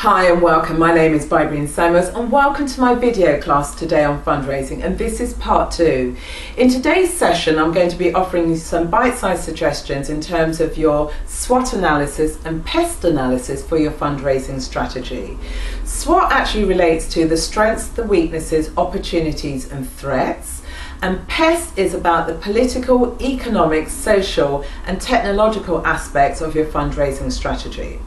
Hi and welcome, my name is Bybreen Samuels and welcome to my video class today on fundraising, and this is part 2. In today's session I'm going to be offering you some bite-sized suggestions in terms of your SWOT analysis and PEST analysis for your fundraising strategy. SWOT actually relates to the strengths, the weaknesses, opportunities and threats. And PEST is about the political, economic, social and technological aspects of your fundraising strategy.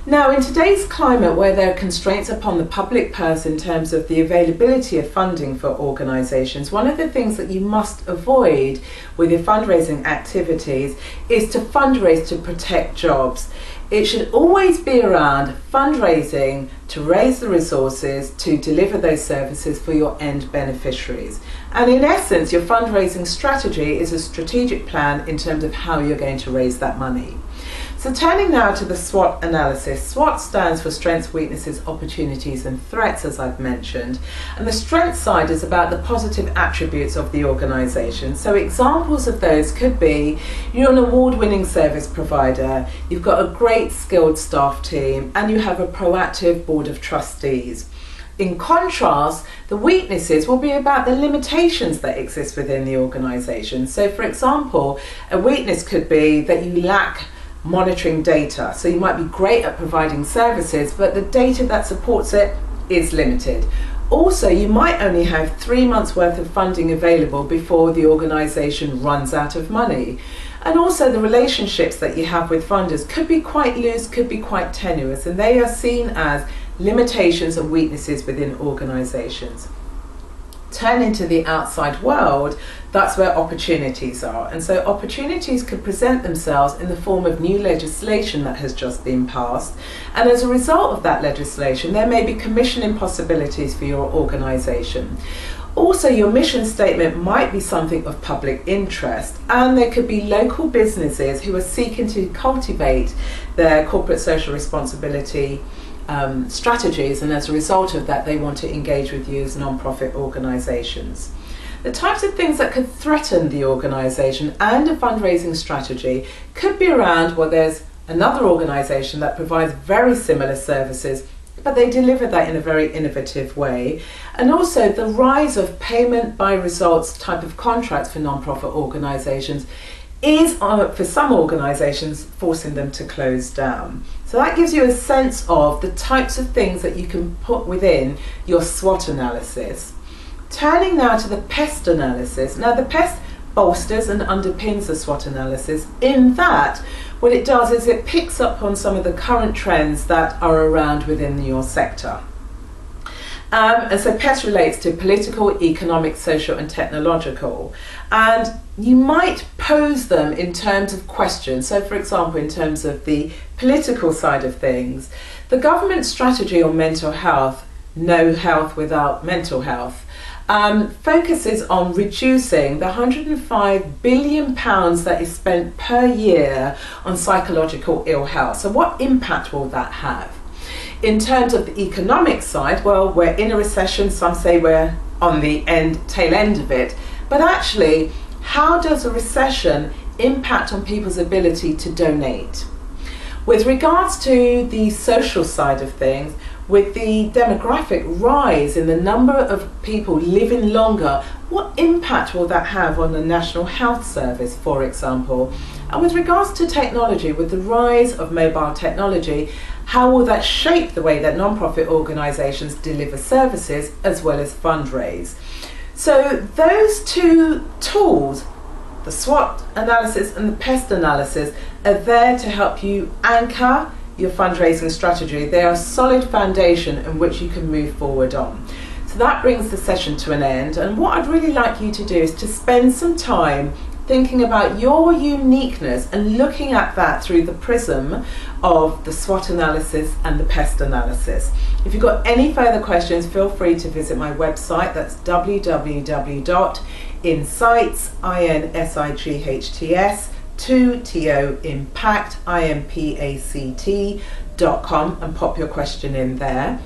Now, in today's climate where there are constraints upon the public purse in terms of the availability of funding for organisations, one of the things that you must avoid with your fundraising activities is to fundraise to protect jobs. It should always be around fundraising to raise the resources to deliver those services for your end beneficiaries. And in essence, your fundraising strategy is a strategic plan in terms of how you're going to raise that money. So turning now to the SWOT analysis. SWOT stands for strengths, weaknesses, opportunities and threats, as I've mentioned. And the strength side is about the positive attributes of the organisation. So examples of those could be you're an award-winning service provider, you've got a great skilled staff team and you have a proactive board of trustees. In contrast, the weaknesses will be about the limitations that exist within the organisation. So for example, a weakness could be that you lack monitoring data. So you might be great at providing services, but the data that supports it is limited. Also, you might only have 3 months worth of funding available before the organisation runs out of money. And also the relationships that you have with funders could be quite loose, could be quite tenuous, and they are seen as limitations and weaknesses within organisations. Turning to the outside world, that's where opportunities are. And so opportunities could present themselves in the form of new legislation that has just been passed. And as a result of that legislation, there may be commissioning possibilities for your organisation. Also, your mission statement might be something of public interest, and there could be local businesses who are seeking to cultivate their corporate social responsibility strategies, and as a result of that they want to engage with you as non-profit organisations. The types of things that could threaten the organisation and a fundraising strategy could be around, well, there's another organisation that provides very similar services but they deliver that in a very innovative way, and also the rise of payment by results type of contracts for non-profit organisations is, for some organisations, forcing them to close down. So that gives you a sense of the types of things that you can put within your SWOT analysis. Turning now to the PEST analysis. Now the PEST bolsters and underpins the SWOT analysis in that what it does is it picks up on some of the current trends that are around within your sector. And so PEST relates to political, economic, social and technological. And you might pose them in terms of questions. So for example, in terms of the political side of things, the government strategy on mental health, no health without mental health, focuses on reducing the £105 billion that is spent per year on psychological ill health. So what impact will that have? In terms of the economic side, well, we're in a recession, some say we're on the tail end of it, but actually, how does a recession impact on people's ability to donate? With regards to the social side of things, with the demographic rise in the number of people living longer, what impact will that have on the National Health Service, for example? And with regards to technology, with the rise of mobile technology, how will that shape the way that non-profit organisations deliver services as well as fundraise? So those two tools, the SWOT analysis and the PEST analysis, are there to help you anchor your fundraising strategy. They are a solid foundation in which you can move forward on. So that brings the session to an end, and what I'd really like you to do is to spend some time thinking about your uniqueness and looking at that through the prism of the SWOT analysis and the PEST analysis. If you've got any further questions, feel free to visit my website. That's www.insightsinsights2toimpact.com and pop your question in there.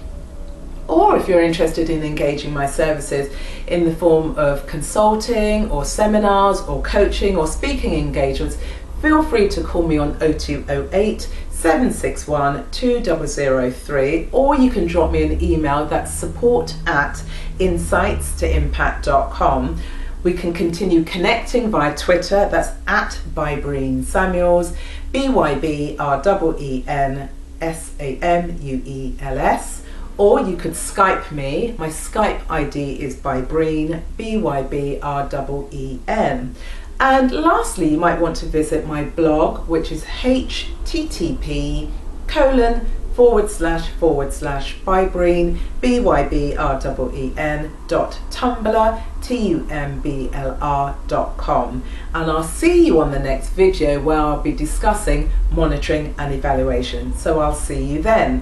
Or if you're interested in engaging my services in the form of consulting or seminars or coaching or speaking engagements, feel free to call me on 0208 761 2003, or you can drop me an email. That's support@insightstoimpact.com. We can continue connecting via Twitter. That's @Bybreen Samuels, BYBREENSAMUELS. Or you could Skype me. My Skype ID is Bybreen, BYBREEN. And lastly, you might want to visit my blog, which is http://Bybreen, BYBREEN.tumblr.com. And I'll see you on the next video where I'll be discussing monitoring and evaluation. So I'll see you then.